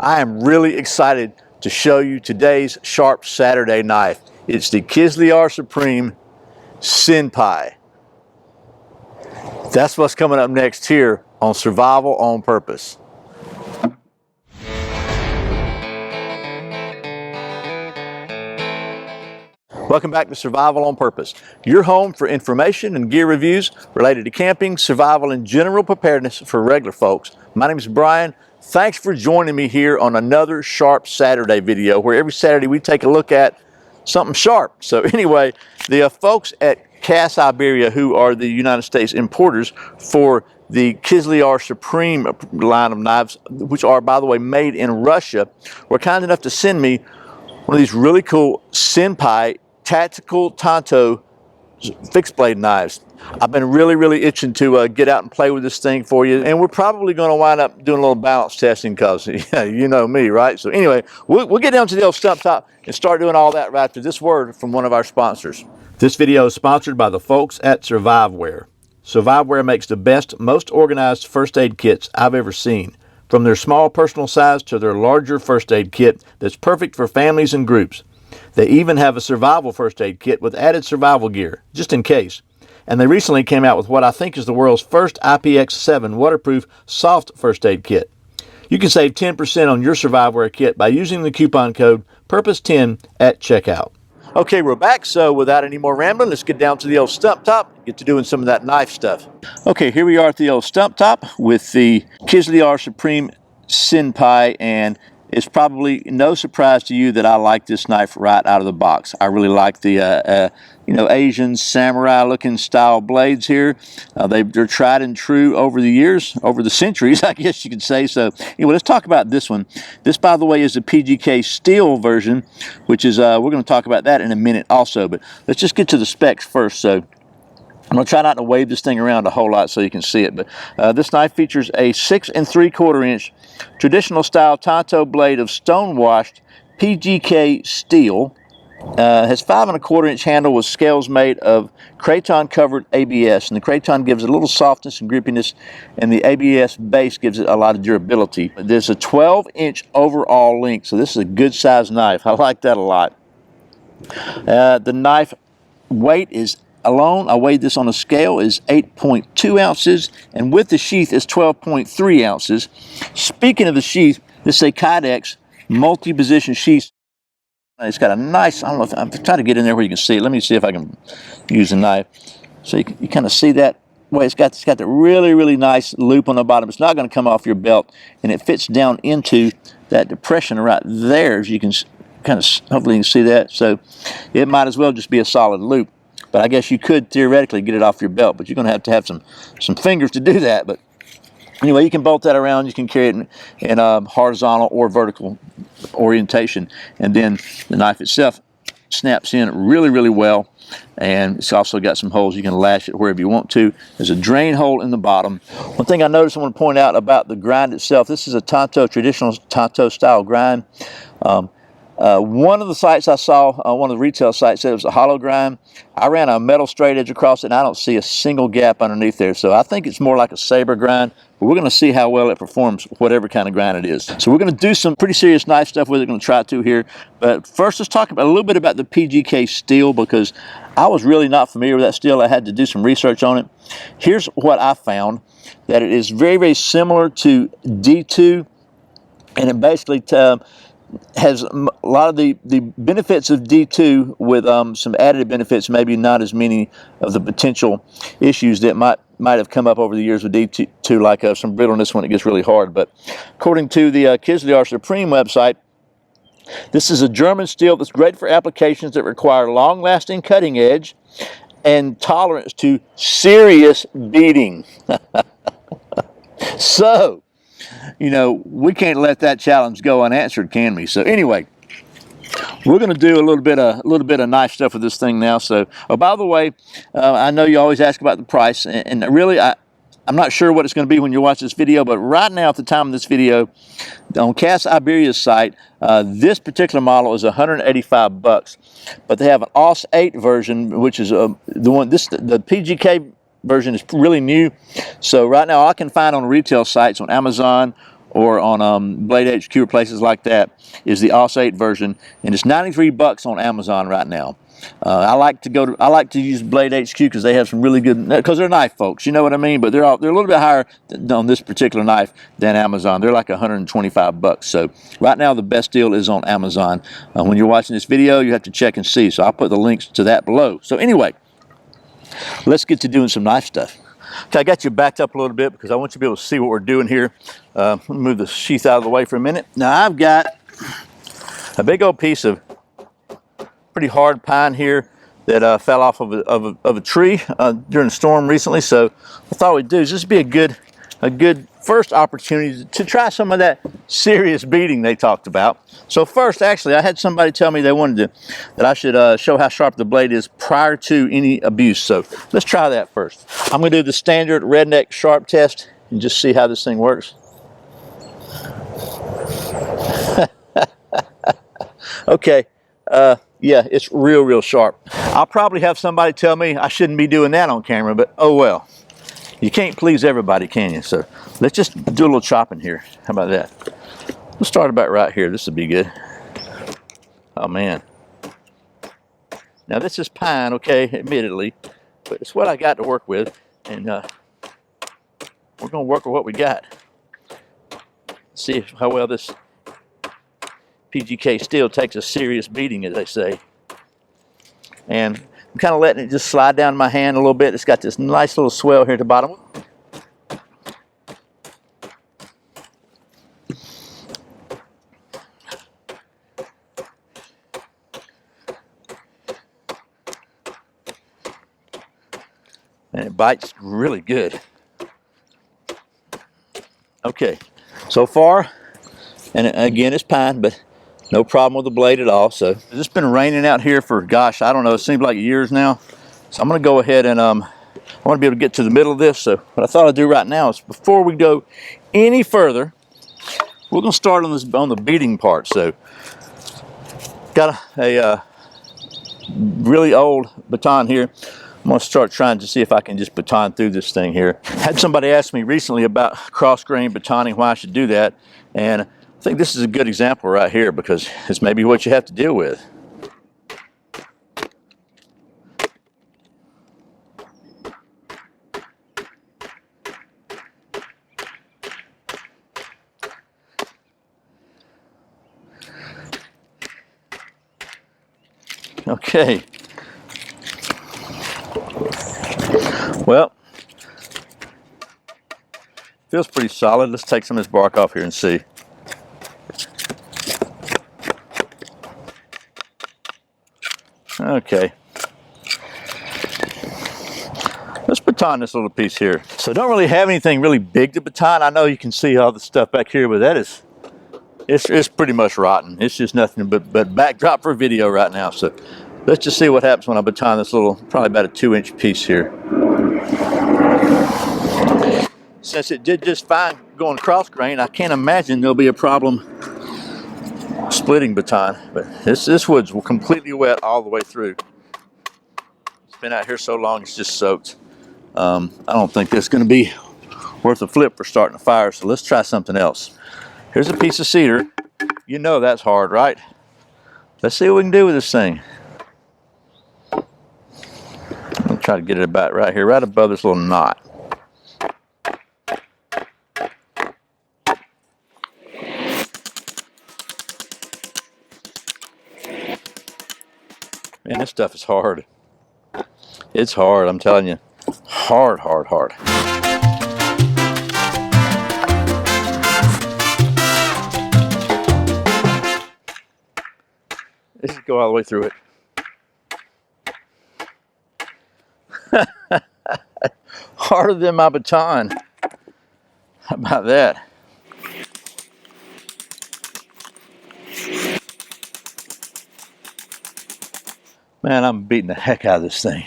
I am really excited to show you today's Sharp Saturday knife. It's the Kizlyar Supreme Senpai. That's what's coming up next here on Survival on Purpose. Welcome back to Survival on Purpose, your home for information and gear reviews related to camping, survival, and general preparedness for regular folks. My name is Brian. Thanks for joining me here on another Sharp Saturday video, where every Saturday we take a look at something sharp. So anyway, the folks at Cas Iberia, who are the United States importers for the Kizlyar Supreme line of knives, which are, by the way, made in Russia, were kind enough to send me one of these really cool Senpai tactical Tanto fixed blade knives. I've been really itching to get out and play with this thing for you, and we're probably going to wind up doing a little balance testing because you know me, right? So anyway, we'll get down to the old stump top and start doing all that right after this word from one of our sponsors. This video is sponsored by the folks at Surviveware. Surviveware makes the best, most organized first aid kits I've ever seen. From their small personal size to their larger first aid kit that's perfect for families and groups. They even have a survival first aid kit with added survival gear, just in case. And they recently came out with what I think is the world's first IPX7 waterproof soft first aid kit. You can save 10% on your Surviveware kit by using the coupon code PURPOSE10 at checkout. Okay, we're back, so without any more rambling, let's get down to the old stump top, get to doing some of that knife stuff. Okay, here we are at the old stump top with the Kizlyar Supreme Senpai, and it's probably no surprise to you that I like this knife right out of the box. I really like the Asian samurai-looking style blades here. They're tried and true over the years, over the centuries, I guess you could say. So anyway, let's talk about this one. This, by the way, is the PGK steel version, which is we're going to talk about that in a minute also. But let's just get to the specs first. So I'm going to try not to wave this thing around a whole lot so you can see it, but this knife features a 6 3/4 inch traditional style Tanto blade of stone-washed PGK steel. Has 5 1/4 inch handle with scales made of craton covered ABS, and the craton gives it a little softness and grippiness, and the ABS base gives it a lot of durability. There's a 12-inch overall length, so this is a good size knife. I like that a lot. The knife weight is alone, I weighed this on a scale, is 8.2 ounces, and with the sheath is 12.3 ounces. Speaking of the sheath, this is a Kydex multi-position sheath. It's got a nice, I don't know, I'm trying to get in there where you can see it. Let me see if I can use a knife. So you kind of see that way. It's got the really nice loop on the bottom. It's not going to come off your belt, and it fits down into that depression right there, as you can kind of, hopefully you can see that. So it might as well just be a solid loop. But I guess you could theoretically get it off your belt, but you're going to have some fingers to do that. But anyway, you can bolt that around. You can carry it in horizontal or vertical orientation. And then the knife itself snaps in really well. And it's also got some holes. You can lash it wherever you want to. There's a drain hole in the bottom. One thing I noticed I want to point out about the grind itself, this is a Tanto, traditional Tanto style grind. One of the sites I saw, one of the retail sites, said it was a hollow grind. I ran a metal straight edge across it, and I don't see a single gap underneath there. So I think it's more like a saber grind, but we're going to see how well it performs, whatever kind of grind it is. So we're going to do some pretty serious knife stuff with it. Going to try to here. But first, let's talk about a little bit about the PGK steel, because I was really not familiar with that steel. I had to do some research on it. Here's what I found, that it is very similar to D2, and it basically has a lot of the benefits of D2 with some added benefits, maybe not as many of the potential issues that might have come up over the years with D2, like some brittleness when it gets really hard. But according to the Kizlyar Supreme website, this is a German steel that's great for applications that require long-lasting cutting edge and tolerance to serious beating. So, we can't let that challenge go unanswered, can we? So anyway, we're going to do a little bit of knife stuff with this thing now. So, oh, by the way, I know you always ask about the price, and really, I'm not sure what it's going to be when you watch this video, but right now, at the time of this video, on Cas Iberia's site, this particular model is $185, but they have an OS 8 version, which is the PGK version is really new. So right now, I can find on retail sites on Amazon or on Blade HQ or places like that is the OS 8 version, and it's 93 bucks on Amazon right now. I like to use Blade HQ because they have some really good, because they're knife folks, you know what I mean. But they're a little bit higher on this particular knife than Amazon. They're like 125 bucks. So right now the best deal is on Amazon. When you're watching this video, you have to check and see. So I'll put the links to that below. So anyway, let's get to doing some knife stuff. Okay, I got you backed up a little bit because I want you to be able to see what we're doing here. Let me move the sheath out of the way for a minute. Now I've got a big old piece of pretty hard pine here that fell off of a tree during a storm recently. So I thought we'd do is just be a good first opportunity to try some of that serious beating they talked about. So first, actually, I had somebody tell me they wanted that I should show how sharp the blade is prior to any abuse. So let's try that first. I'm going to do the standard redneck sharp test and just see how this thing works. Okay. Yeah, it's real sharp. I'll probably have somebody tell me I shouldn't be doing that on camera, but oh well. You can't please everybody, can you? So let's just do a little chopping here. How about that? We'll start about right here. This will be good. Oh man. Now this is pine, okay, admittedly, but it's what I got to work with, and we're gonna work with what we got. See how well this PGK steel takes a serious beating, as they say. And I'm kind of letting it just slide down my hand a little bit. It's got this nice little swell here at the bottom. And it bites really good. Okay, so far, and again, it's pine, but no problem with the blade at all. So it's been raining out here for, gosh, I don't know, it seems like years now. So I'm going to go ahead and I want to be able to get to the middle of this. So what I thought I'd do right now is, before we go any further, we're going to start on the beating part. So got a really old baton here. I'm going to start trying to see if I can just baton through this thing here. Had somebody ask me recently about cross-grain batoning, why I should do that, and I think this is a good example right here because it's maybe what you have to deal with. Okay. Well, feels pretty solid. Let's take some of this bark off here and see. Okay. Let's baton this little piece here. So I don't really have anything really big to baton. I know you can see all the stuff back here, but that is, it's pretty much rotten. It's just nothing but backdrop for video right now. So let's just see what happens when I baton this little, probably about a 2-inch piece here. Since it did just fine going cross grain, I can't imagine there'll be a problem splitting baton. But this wood's completely wet all the way through. It's been out here so long, it's just soaked. I don't think that's going to be worth a flip for starting a fire, so let's try something else. Here's a piece of cedar. You know that's hard, right? Let's see what we can do with this thing. I'll try to get it about right here, right above this little knot. Man, this stuff is hard. It's hard, I'm telling you. Hard. Let's just go all the way through it. Harder than my baton. How about that? Man, I'm beating the heck out of this thing.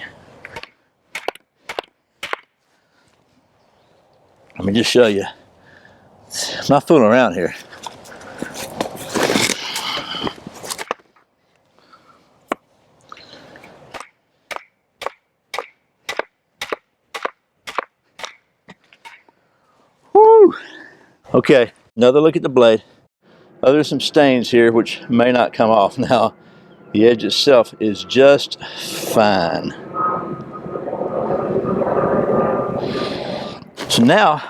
Let me just show you. I'm not fooling around here. Woo! Okay, Another look at the blade. Oh, there's some stains here which may not come off now. The edge itself is just fine. So now,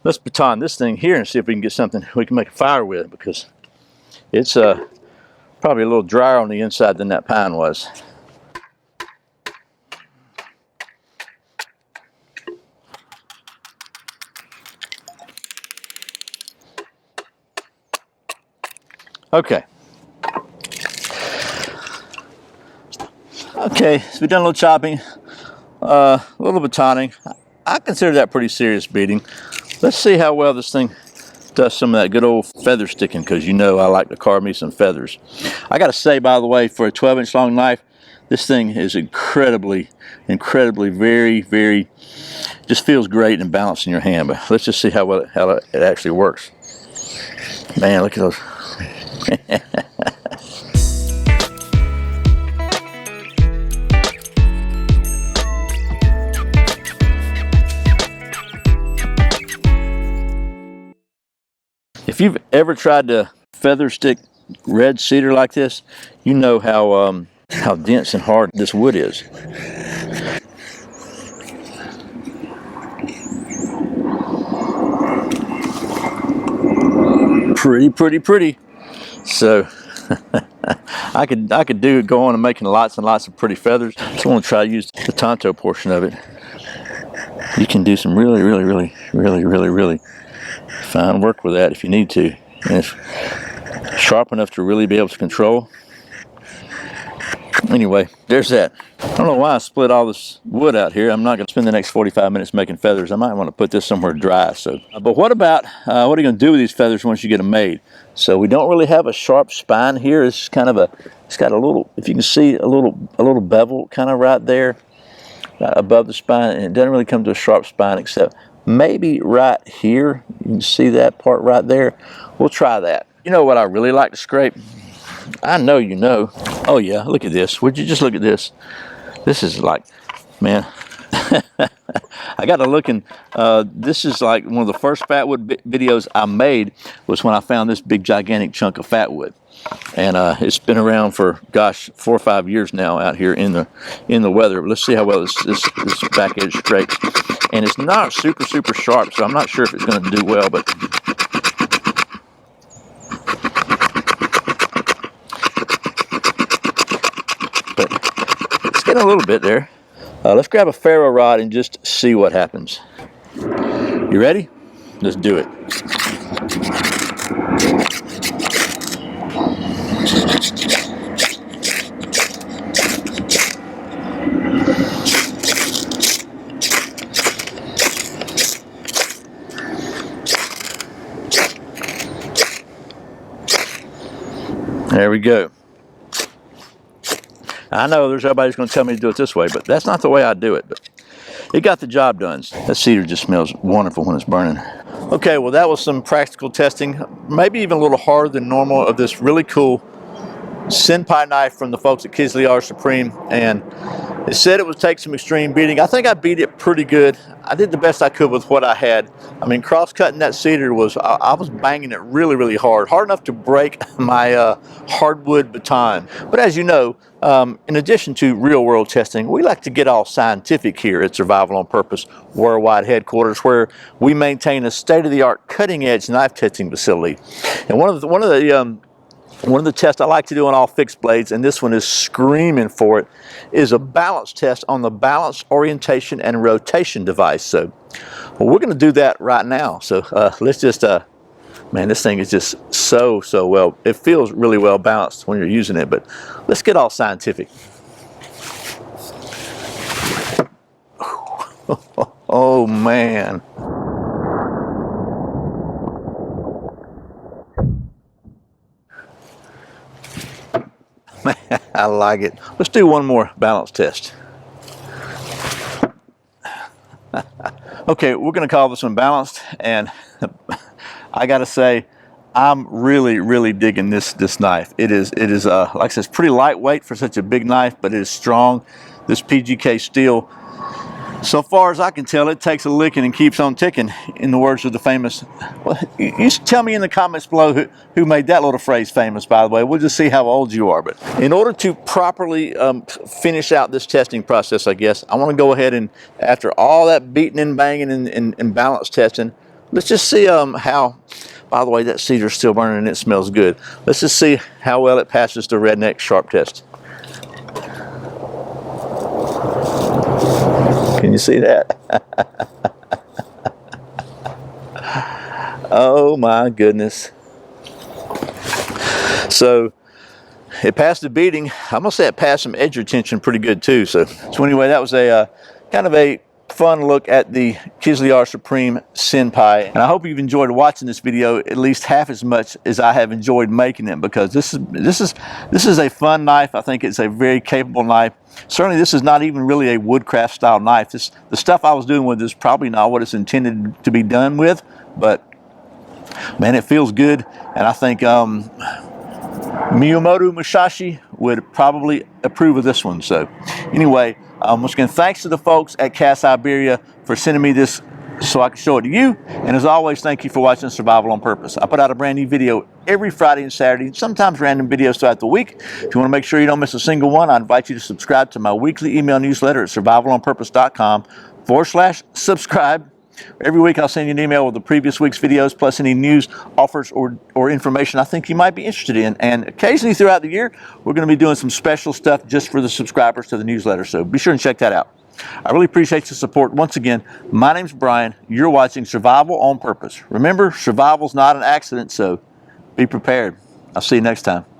let's baton this thing here and see if we can get something we can make a fire with, because it's probably a little drier on the inside than that pine was. Okay. Okay, so we've done a little chopping, a little batoning. I consider that pretty serious beating. Let's see how well this thing does some of that good old feather sticking, because you know I like to carve me some feathers. I got to say, by the way, for a 12-inch long knife, this thing is incredibly, very, just feels great and balanced in your hand. But let's just see how well it actually works. Man, look at those. If you've ever tried to feather stick red cedar like this, you know how dense and hard this wood is. Pretty. So I could go on and making lots and lots of pretty feathers. Just want to try to use the Tanto portion of it. You can do some really fine work with that if you need to. And it's sharp enough to really be able to control. Anyway, there's that. I don't know why I split all this wood out here. I'm not going to spend the next 45 minutes making feathers. I might want to put this somewhere dry. So, but what about, what are you going to do with these feathers once you get them made? So we don't really have a sharp spine here. It's kind of it's got a little, if you can see, a little bevel kind of right there above the spine. And it doesn't really come to a sharp spine except maybe right here. You can see that part right there. We'll try that. You know what I really like to scrape? I know you know. Oh yeah, look at this. Would you just look at this? This is like, man. I got to looking. This is like one of the first fatwood videos I made was when I found this big gigantic chunk of fatwood, and it's been around for, gosh, 4 or 5 years now out here in the weather. Let's see how well this back edge scrapes. And it's not super sharp, so I'm not sure if it's going to do well, but. It's getting a little bit there. Let's grab a ferro rod and just see what happens. You ready? Let's do it. There we go. I know there's everybody's going to tell me to do it this way, but that's not the way I do it. But it got the job done. That cedar just smells wonderful when it's burning. Okay, well that was some practical testing, maybe even a little harder than normal, of this really cool Senpai knife from the folks at Kizlyar Supreme, and it said it would take some extreme beating. I think I beat it pretty good. I did the best I could with what I had. I mean, cross-cutting that cedar was, I was banging it really hard enough to break my hardwood baton. But as you know, in addition to real-world testing, we like to get all scientific here at Survival on Purpose Worldwide Headquarters, where we maintain a state-of-the-art cutting-edge knife testing facility. And one of the tests I like to do on all fixed blades, and this one is screaming for it, is a balance test on the balance, orientation, and rotation device. So, well, we're going to do that right now. So let's just, man, this thing is just so well. It feels really well balanced when you're using it, but let's get all scientific. Oh, man. I like it. Let's do one more balance test. Okay, we're going to call this one balanced, and I got to say, I'm really digging this knife. It is like I said, it's pretty lightweight for such a big knife, but it is strong. This PGK steel So far as I can tell, it takes a licking and keeps on ticking, in the words of the famous. Well, you should tell me in the comments below who made that little phrase famous, by the way. We'll just see how old you are. But in order to properly finish out this testing process, I guess, I want to go ahead and, after all that beating and banging and balance testing, let's just see how, by the way, that cedar's still burning and it smells good. Let's just see how well it passes the redneck sharp test. Can you see that? Oh my goodness. So it passed the beating. I'm gonna say it passed some edge retention pretty good too. So anyway, that was a kind of a fun look at the Kizlyar Supreme Senpai, and I hope you've enjoyed watching this video at least half as much as I have enjoyed making it, because this is a fun knife. I think it's a very capable knife. Certainly this is not even really a woodcraft style knife. The stuff I was doing with this is probably not what it's intended to be done with, but man, it feels good. And I think Miyamoto Musashi would probably approve of this one. So anyway, once again, thanks to the folks at Cast Iberia for sending me this so I can show it to you. And as always, thank you for watching Survival on Purpose. I put out a brand new video every Friday and Saturday, sometimes random videos throughout the week. If you want to make sure you don't miss a single one, I invite you to subscribe to my weekly email newsletter at survivalonpurpose.com/subscribe. Every week I'll send you an email with the previous week's videos, plus any news, offers, or information I think you might be interested in. And occasionally throughout the year, we're going to be doing some special stuff just for the subscribers to the newsletter. So be sure and check that out. I really appreciate the support. Once again, my name's Brian. You're watching Survival on Purpose. Remember, survival's not an accident, so be prepared. I'll see you next time.